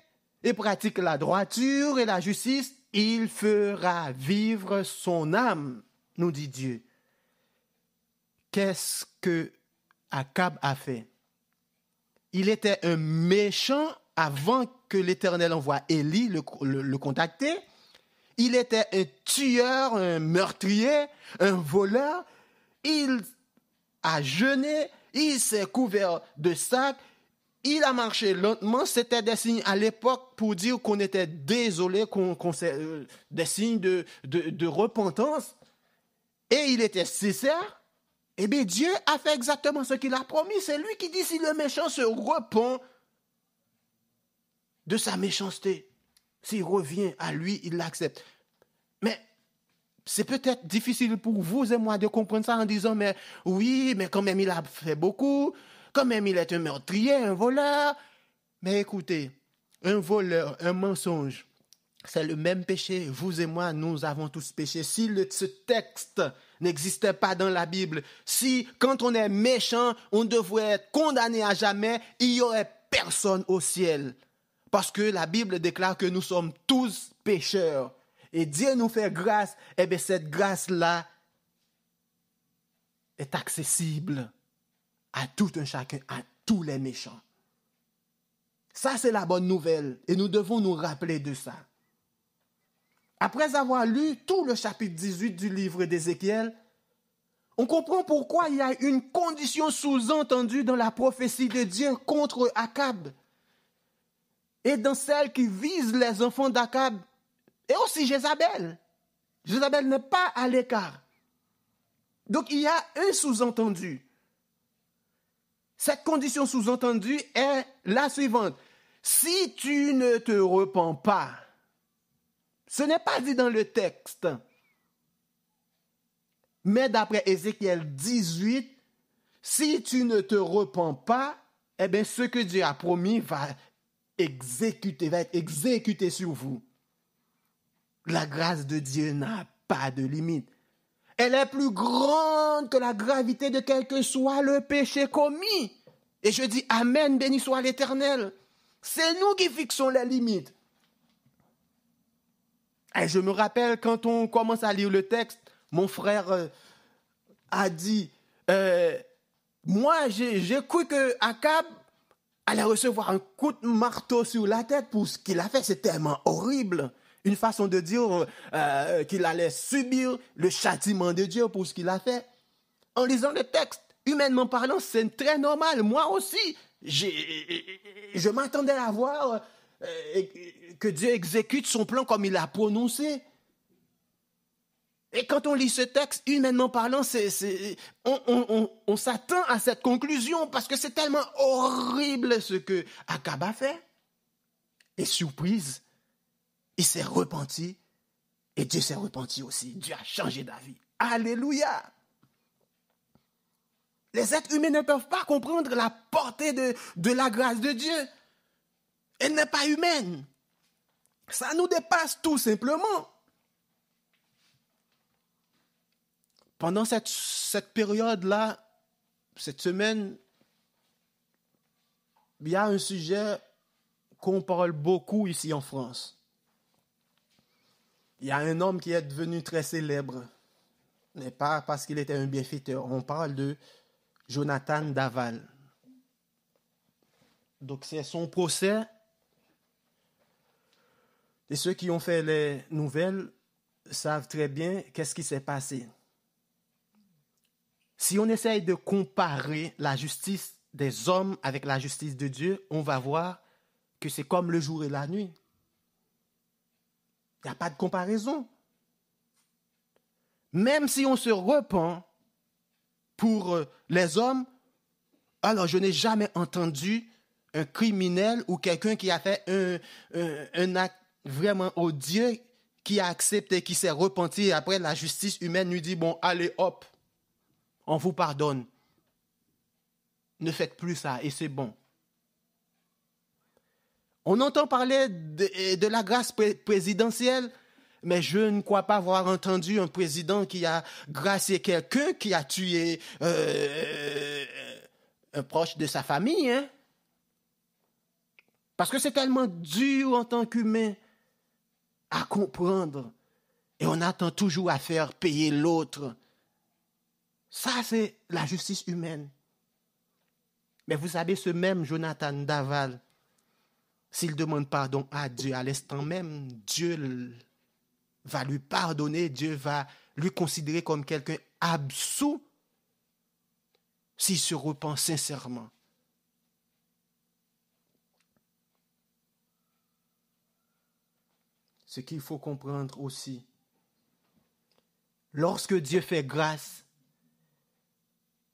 [SPEAKER 1] et pratique la droiture et la justice, il fera vivre son âme, nous dit Dieu. Qu'est-ce que Akab a fait? Il était un méchant avant que l'Éternel envoie Élie le contacter. Il était un tueur, un meurtrier, un voleur. Il a jeûné, il s'est couvert de sacs, il a marché lentement. C'était des signes à l'époque pour dire qu'on était désolé, des signes de repentance. Et il était sincère. Eh bien, Dieu a fait exactement ce qu'il a promis. C'est lui qui dit si le méchant se repent de sa méchanceté, s'il revient à lui, il l'accepte. Mais c'est peut-être difficile pour vous et moi de comprendre ça en disant, mais oui, mais quand même il a fait beaucoup, quand même il est un meurtrier, un voleur. Mais écoutez, un voleur, un mensonge, c'est le même péché. Vous et moi, nous avons tous péché. Si ce texte n'existait pas dans la Bible, si quand on est méchant, on devrait être condamné à jamais, il n'y aurait personne au ciel. Parce que la Bible déclare que nous sommes tous pécheurs. Et Dieu nous fait grâce. Eh bien, cette grâce-là est accessible à tout un chacun, à tous les méchants. Ça, c'est la bonne nouvelle. Et nous devons nous rappeler de ça. Après avoir lu tout le chapitre 18 du livre d'Ézéchiel, on comprend pourquoi il y a une condition sous-entendue dans la prophétie de Dieu contre Akab. Et dans celle qui vise les enfants d'Akab, et aussi Jézabel. Jézabel n'est pas à l'écart. Donc il y a un sous-entendu. Cette condition sous-entendue est la suivante. Si tu ne te repens pas, ce n'est pas dit dans le texte, mais d'après Ézéchiel 18, si tu ne te repens pas, eh bien ce que Dieu a promis va être exécuté sur vous. La grâce de Dieu n'a pas de limite. Elle est plus grande que la gravité de quel que soit le péché commis. Et je dis Amen, béni soit l'Éternel. C'est nous qui fixons les limites. Et je me rappelle quand on commence à lire le texte, mon frère a dit, moi j'ai cru que Akab allait recevoir un coup de marteau sur la tête pour ce qu'il a fait. C'est tellement horrible. Une façon de dire qu'il allait subir le châtiment de Dieu pour ce qu'il a fait. En lisant le texte, humainement parlant, c'est très normal. Moi aussi, je m'attendais à voir que Dieu exécute son plan comme il l'a prononcé. Et quand on lit ce texte, humainement parlant, on s'attend à cette conclusion parce que c'est tellement horrible ce que Akab a fait. Et surprise, il s'est repenti et Dieu s'est repenti aussi. Dieu a changé d'avis. Alléluia! Les êtres humains ne peuvent pas comprendre la portée de la grâce de Dieu. Elle n'est pas humaine. Ça nous dépasse tout simplement. Pendant cette période-là, cette semaine, il y a un sujet qu'on parle beaucoup ici en France. Il y a un homme qui est devenu très célèbre, mais pas parce qu'il était un bienfaiteur. On parle de Jonathan Daval. Donc c'est son procès. Et ceux qui ont fait les nouvelles savent très bien qu'est-ce qui s'est passé. Si on essaye de comparer la justice des hommes avec la justice de Dieu, on va voir que c'est comme le jour et la nuit. Il n'y a pas de comparaison. Même si on se repent pour les hommes, alors je n'ai jamais entendu un criminel ou quelqu'un qui a fait un acte vraiment odieux, qui a accepté, qui s'est repenti, et après la justice humaine lui dit, bon, allez, hop, on vous pardonne. Ne faites plus ça et c'est bon. On entend parler de la grâce présidentielle, mais je ne crois pas avoir entendu un président qui a gracié quelqu'un qui a tué un proche de sa famille. Hein? Parce que c'est tellement dur en tant qu'humain à comprendre. Et on attend toujours à faire payer l'autre. Ça, c'est la justice humaine. Mais vous savez, ce même Jonathan Daval, s'il demande pardon à Dieu à l'instant même, Dieu va lui pardonner, Dieu va lui considérer comme quelqu'un absous s'il se repent sincèrement. Ce qu'il faut comprendre aussi, lorsque Dieu fait grâce,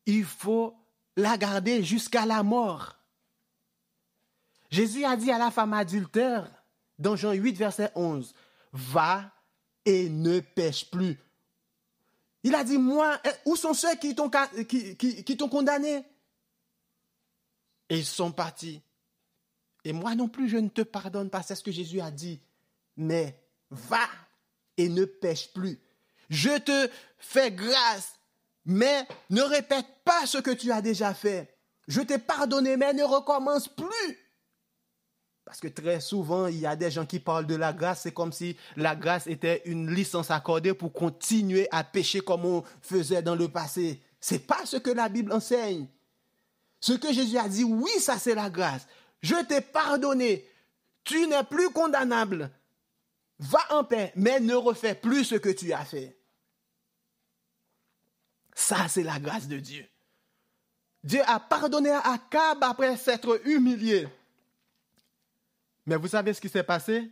[SPEAKER 1] il faut la garder jusqu'à la mort. Jésus a dit à la femme adultère, dans Jean 8, verset 11, « Va et ne pêche plus. » Il a dit, « Moi, où sont ceux qui t'ont condamné ?» Et ils sont partis. Et moi non plus, je ne te pardonne pas, c'est ce que Jésus a dit. Mais va et ne pêche plus. Je te fais grâce, mais ne répète pas ce que tu as déjà fait. Je t'ai pardonné, mais ne recommence plus. Parce que très souvent, il y a des gens qui parlent de la grâce, c'est comme si la grâce était une licence accordée pour continuer à pécher comme on faisait dans le passé. Ce n'est pas ce que la Bible enseigne. Ce que Jésus a dit, oui, ça c'est la grâce. Je t'ai pardonné, tu n'es plus condamnable. Va en paix, mais ne refais plus ce que tu as fait. Ça, c'est la grâce de Dieu. Dieu a pardonné à Akab après s'être humilié. Mais vous savez ce qui s'est passé?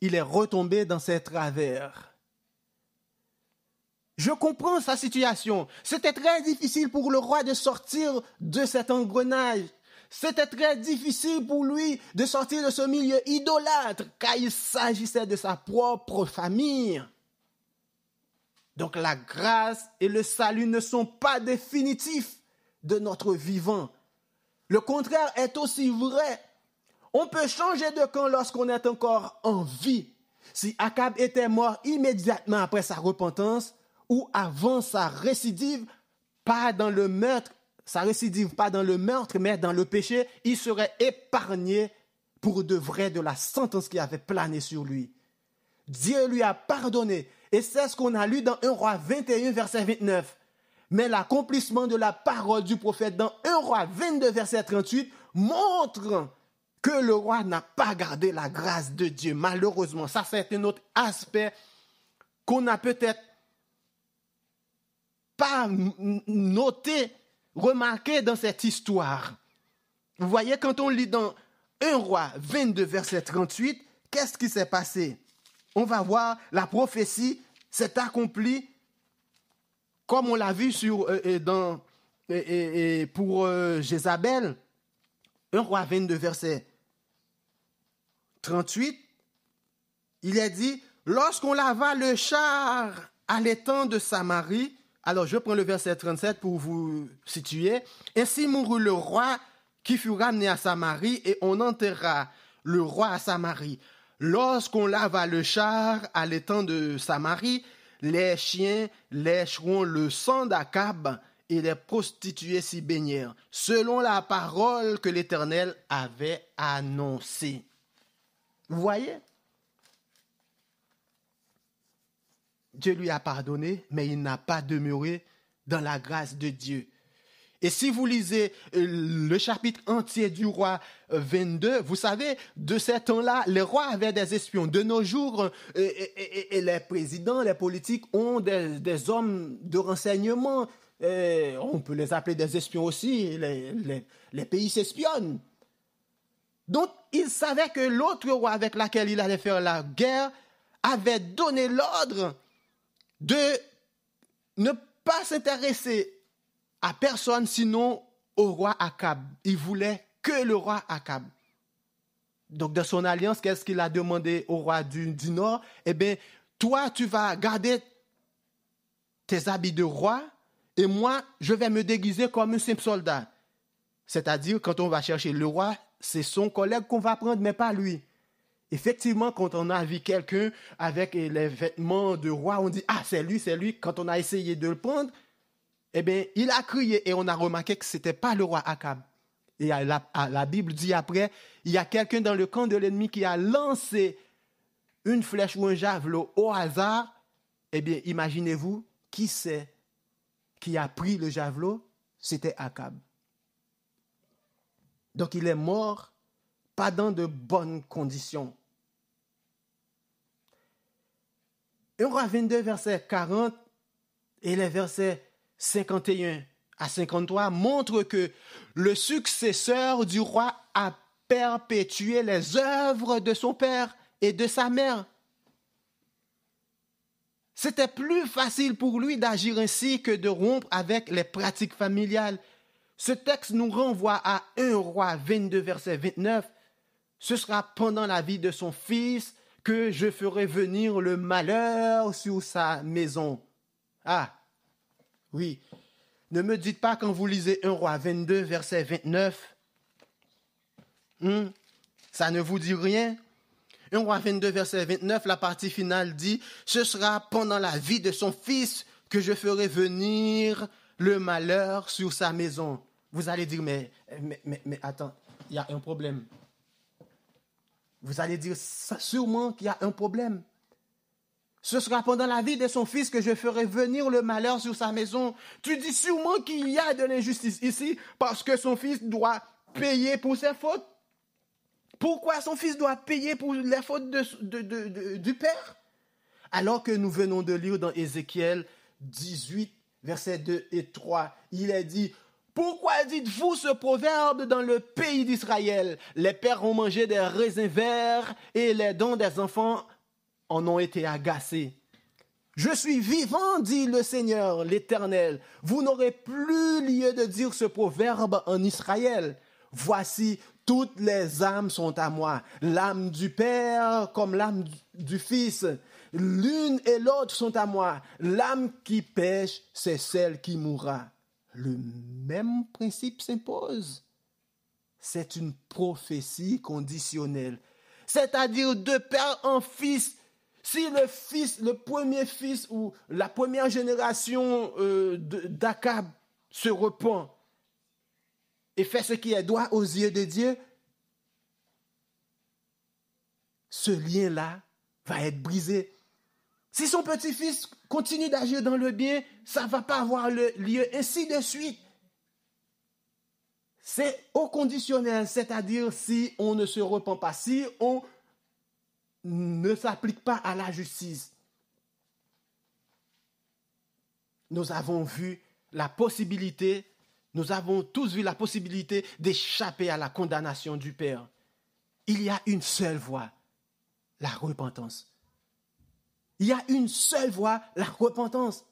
[SPEAKER 1] Il est retombé dans ses travers. Je comprends sa situation. C'était très difficile pour le roi de sortir de cet engrenage. C'était très difficile pour lui de sortir de ce milieu idolâtre, car il s'agissait de sa propre famille. Donc la grâce et le salut ne sont pas définitifs de notre vivant. Le contraire est aussi vrai. On peut changer de camp lorsqu'on est encore en vie. Si Akab était mort immédiatement après sa repentance ou avant sa récidive, pas dans le meurtre, mais dans le péché, il serait épargné pour de vrai de la sentence qui avait plané sur lui. Dieu lui a pardonné. Et c'est ce qu'on a lu dans 1 Roi 21, verset 29. Mais l'accomplissement de la parole du prophète dans 1 Roi 22, verset 38 montre que le roi n'a pas gardé la grâce de Dieu. Malheureusement, ça c'est un autre aspect qu'on n'a peut-être pas noté, remarqué dans cette histoire. Vous voyez, quand on lit dans 1 Roi 22, verset 38, qu'est-ce qui s'est passé? On va voir, la prophétie s'est accomplie comme on l'a vu pour Jézabel. 1 Roi 22, verset 38, il est dit, lorsqu'on lava le char à l'étang de Samarie, alors je prends le verset 37 pour vous situer, ainsi mourut le roi qui fut ramené à Samarie et on enterra le roi à Samarie. Lorsqu'on lava le char à l'étang de Samarie, les chiens lècheront le sang d'Akab et les prostituées s'y baignèrent, selon la parole que l'Éternel avait annoncée. Vous voyez? Dieu lui a pardonné, mais il n'a pas demeuré dans la grâce de Dieu. Et si vous lisez le chapitre entier du roi 22, vous savez, de ces temps-là, les rois avaient des espions. De nos jours, et les présidents, les politiques ont des hommes de renseignement. On peut les appeler des espions aussi. Les pays s'espionnent. Donc, il savait que l'autre roi avec lequel il allait faire la guerre avait donné l'ordre de ne pas s'intéresser à personne sinon au roi Akab. Il voulait que le roi Akab. Donc, dans son alliance, qu'est-ce qu'il a demandé au roi du Nord? Eh bien, toi, tu vas garder tes habits de roi et moi, je vais me déguiser comme un simple soldat. C'est-à-dire, quand on va chercher le roi, c'est son collègue qu'on va prendre, mais pas lui. Effectivement, quand on a vu quelqu'un avec les vêtements de roi, on dit « Ah, c'est lui, c'est lui ». Quand on a essayé de le prendre, eh bien, il a crié et on a remarqué que ce n'était pas le roi Akab. Et la Bible dit après, il y a quelqu'un dans le camp de l'ennemi qui a lancé une flèche ou un javelot au hasard. Eh bien, imaginez-vous, qui c'est qui a pris le javelot? C'était Akab. Donc, il est mort, pas dans de bonnes conditions. 1 Roi 22, verset 40 et les versets 51 à 53 montrent que le successeur du roi a perpétué les œuvres de son père et de sa mère. C'était plus facile pour lui d'agir ainsi que de rompre avec les pratiques familiales. Ce texte nous renvoie à 1 Roi 22, verset 29. Ce sera pendant la vie de son fils que je ferai venir le malheur sur sa maison. Ah, oui. Ne me dites pas quand vous lisez 1 Roi 22, verset 29. Ça ne vous dit rien? 1 Roi 22, verset 29, la partie finale dit « Ce sera pendant la vie de son fils que je ferai venir le malheur sur sa maison. » Vous allez dire « Mais attends, il y a un problème. » Vous allez dire sûrement qu'il y a un problème. Ce sera pendant la vie de son fils que je ferai venir le malheur sur sa maison. Tu dis sûrement qu'il y a de l'injustice ici parce que son fils doit payer pour ses fautes. Pourquoi son fils doit payer pour les fautes du père? Alors que nous venons de lire dans Ézéchiel 18, versets 2 et 3, il est dit « Pourquoi dites-vous ce proverbe dans le pays d'Israël? Les pères ont mangé des raisins verts et les dents des enfants en ont été agacés. Je suis vivant, dit le Seigneur, l'Éternel. Vous n'aurez plus lieu de dire ce proverbe en Israël. Voici, toutes les âmes sont à moi, l'âme du Père comme l'âme du Fils. L'une et l'autre sont à moi. L'âme qui pêche, c'est celle qui mourra. Le même principe s'impose. C'est une prophétie conditionnelle. C'est-à-dire de père en fils. Si le premier fils ou la première génération d'Akab se repent et fait ce qui est droit aux yeux de Dieu, ce lien-là va être brisé. Si son petit-fils continue d'agir dans le bien, ça ne va pas avoir lieu, ainsi de suite. C'est au conditionnel, c'est-à-dire si on ne se repent pas, si on ne s'applique pas à la justice. Nous avons vu la possibilité, nous avons tous vu la possibilité d'échapper à la condamnation du Père. Il y a une seule voie, la repentance. Il y a une seule voie, la repentance.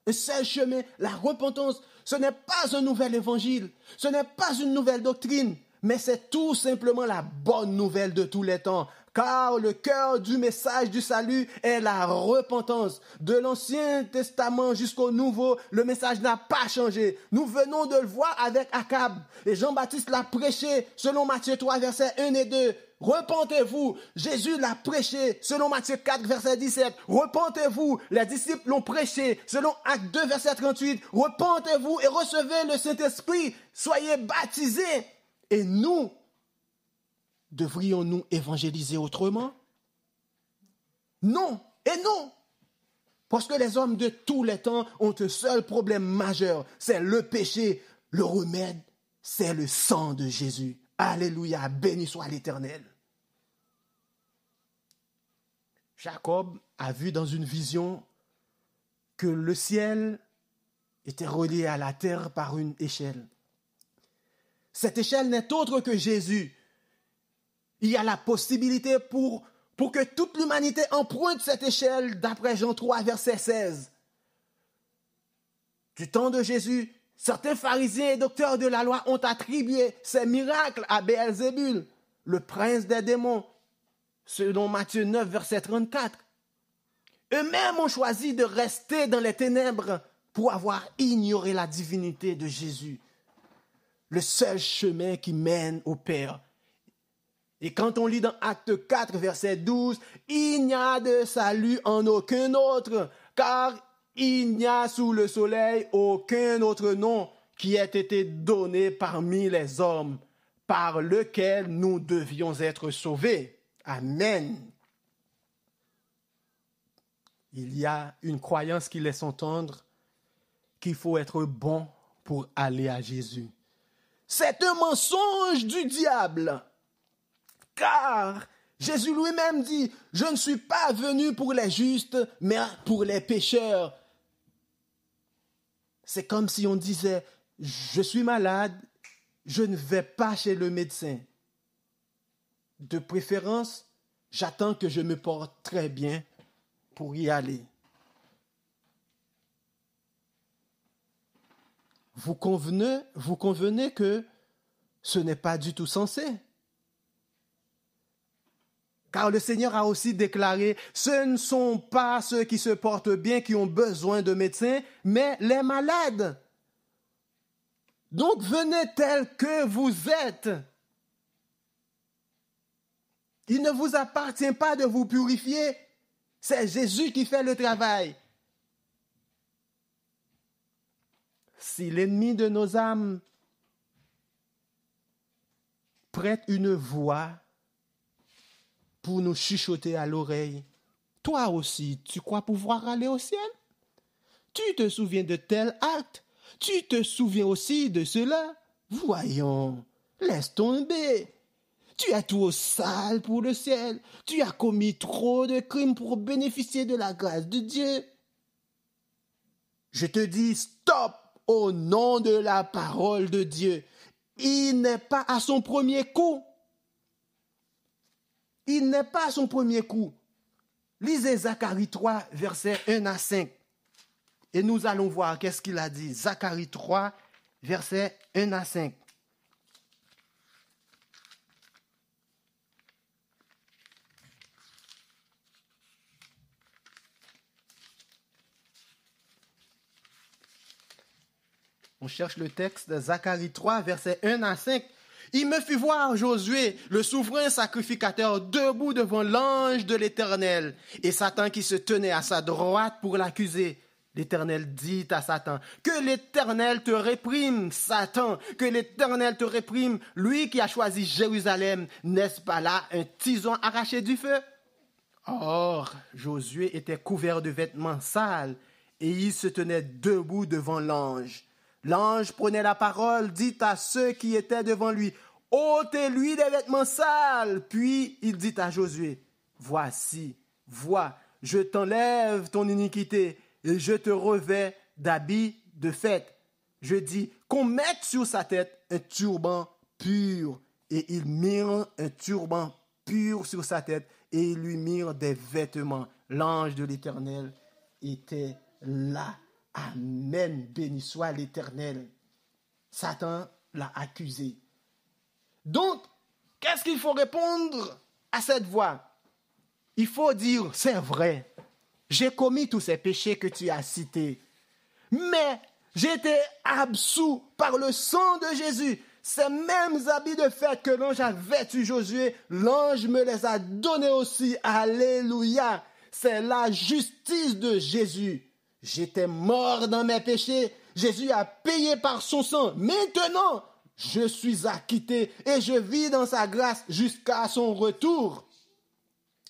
[SPEAKER 1] Un seul chemin, la repentance. Ce n'est pas un nouvel évangile, ce n'est pas une nouvelle doctrine, mais c'est tout simplement la bonne nouvelle de tous les temps. Car le cœur du message du salut est la repentance. De l'Ancien Testament jusqu'au Nouveau, le message n'a pas changé. Nous venons de le voir avec Akab. Et Jean-Baptiste l'a prêché selon Matthieu 3, versets 1 et 2. Repentez-vous. Jésus l'a prêché selon Matthieu 4, verset 17. Repentez-vous. Les disciples l'ont prêché selon Actes 2, verset 38. Repentez-vous et recevez le Saint-Esprit. Soyez baptisés. Et nous, devrions-nous évangéliser autrement? Non et non. Parce que les hommes de tous les temps ont un seul problème majeur, c'est le péché. Le remède, c'est le sang de Jésus. Alléluia, béni soit l'Éternel. Jacob a vu dans une vision que le ciel était relié à la terre par une échelle. Cette échelle n'est autre que Jésus. Il y a la possibilité pour que toute l'humanité emprunte cette échelle d'après Jean 3, verset 16. Du temps de Jésus, certains pharisiens et docteurs de la loi ont attribué ces miracles à Béelzébul, le prince des démons, selon Matthieu 9, verset 34. Eux-mêmes ont choisi de rester dans les ténèbres pour avoir ignoré la divinité de Jésus, le seul chemin qui mène au Père. Et quand on lit dans Acte 4, verset 12, « Il n'y a de salut en aucun autre, car il n'y a sous le soleil aucun autre nom qui ait été donné parmi les hommes, par lequel nous devions être sauvés. » Amen. Il y a une croyance qui laisse entendre qu'il faut être bon pour aller à Jésus. C'est un mensonge du diable. Car Jésus lui-même dit, « Je ne suis pas venu pour les justes, mais pour les pécheurs. » C'est comme si on disait, « Je suis malade, je ne vais pas chez le médecin. De préférence, j'attends que je me porte très bien pour y aller. » Vous convenez que ce n'est pas du tout sensé. Car le Seigneur a aussi déclaré, ce ne sont pas ceux qui se portent bien qui ont besoin de médecins, mais les malades. Donc venez tels que vous êtes. Il ne vous appartient pas de vous purifier. C'est Jésus qui fait le travail. Si l'ennemi de nos âmes prête une voix pour nous chuchoter à l'oreille, toi aussi, tu crois pouvoir aller au ciel? Tu te souviens de tel acte? Tu te souviens aussi de cela? Voyons, laisse tomber. Tu es trop sale pour le ciel. Tu as commis trop de crimes pour bénéficier de la grâce de Dieu. Je te dis stop au nom de la parole de Dieu. Il n'est pas à son premier coup. Il n'est pas à son premier coup. Lisez Zacharie 3, versets 1 à 5. Et nous allons voir qu'est-ce qu'il a dit. Zacharie 3, versets 1 à 5. On cherche le texte de Zacharie 3, versets 1 à 5. Il me fit voir Josué, le souverain sacrificateur, debout devant l'ange de l'Éternel, et Satan qui se tenait à sa droite pour l'accuser. L'Éternel dit à Satan, « Que l'Éternel te réprime, Satan, que l'Éternel te réprime, lui qui a choisi Jérusalem, n'est-ce pas là un tison arraché du feu ?» Or, Josué était couvert de vêtements sales, et il se tenait debout devant l'ange. L'ange prenait la parole, dit à ceux qui étaient devant lui, « ôtez-lui des vêtements sales !» Puis il dit à Josué, « Voici, vois, je t'enlève ton iniquité et je te revêts d'habits de fête. » Je dis, qu'on mette sur sa tête un turban pur. Et ils mirent un turban pur sur sa tête et ils lui mirent des vêtements. L'ange de l'Éternel était là. Amen, béni soit l'Éternel. Satan l'a accusé. Donc, qu'est-ce qu'il faut répondre à cette voix? Il faut dire, c'est vrai, j'ai commis tous ces péchés que tu as cités, mais j'ai été absous par le sang de Jésus. Ces mêmes habits de fête que l'ange a vêtus Josué, l'ange me les a donnés aussi. Alléluia. C'est la justice de Jésus. J'étais mort dans mes péchés. Jésus a payé par son sang. Maintenant, je suis acquitté et je vis dans sa grâce jusqu'à son retour.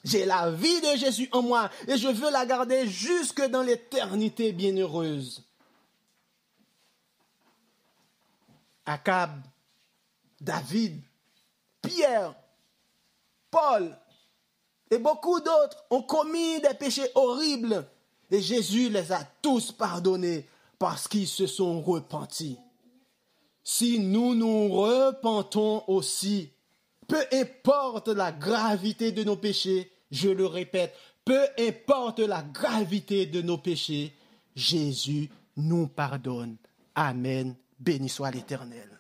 [SPEAKER 1] J'ai la vie de Jésus en moi et je veux la garder jusque dans l'éternité bienheureuse. Akab, David, Pierre, Paul et beaucoup d'autres ont commis des péchés horribles. Et Jésus les a tous pardonnés parce qu'ils se sont repentis. Si nous nous repentons aussi, peu importe la gravité de nos péchés, je le répète, peu importe la gravité de nos péchés, Jésus nous pardonne. Amen. Béni soit l'Éternel.